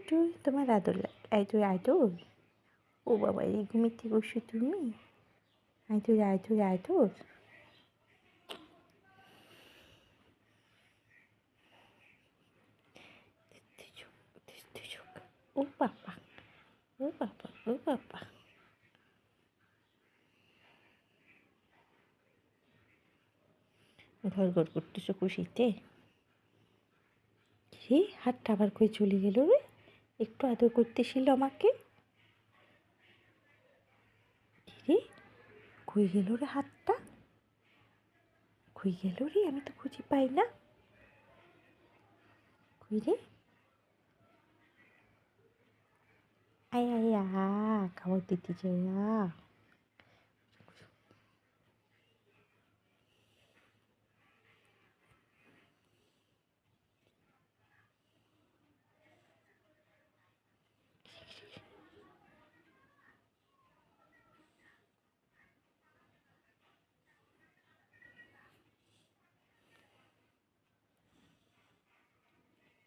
দুষ্টু তোমার আদর আইতুর আইতুর। ও বাবা এই ঘুমিতে বসছো তুমি? আইতুর আইতুর আইতুর। ও বাবা ও বাবা ও বাবা। ঘর ঘর করতেছো খুশিতে? রে হাতটা আবার কই চলে গেল রে? একটু আদর করতেছিল আমাকে। রে কই গেল রে হাতটা? কই গেল রে? আমি তো খুঁজে পাই না। কই রে? আয় আয় খাবার দিতে চাই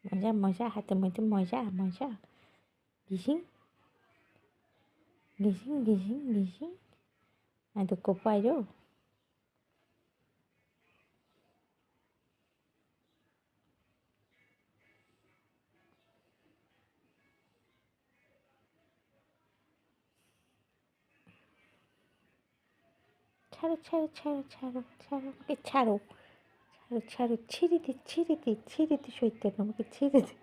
মজা মজা হাতের মধ্যে মজা মজা। গিসিং গিসিং গিসিং গিসিং। আমি তো কোপাইরো। ছাড়ো ছাড়ো ছাড়ো ছাড়ো ছাড়ো আমাকে ছাড়ো ছাড়ো ছাড়ো ছিঁড়ে দে ছিঁড়ে দে ছিঁড়ে দে শৈতান আমাকে ছিঁড়ে দে।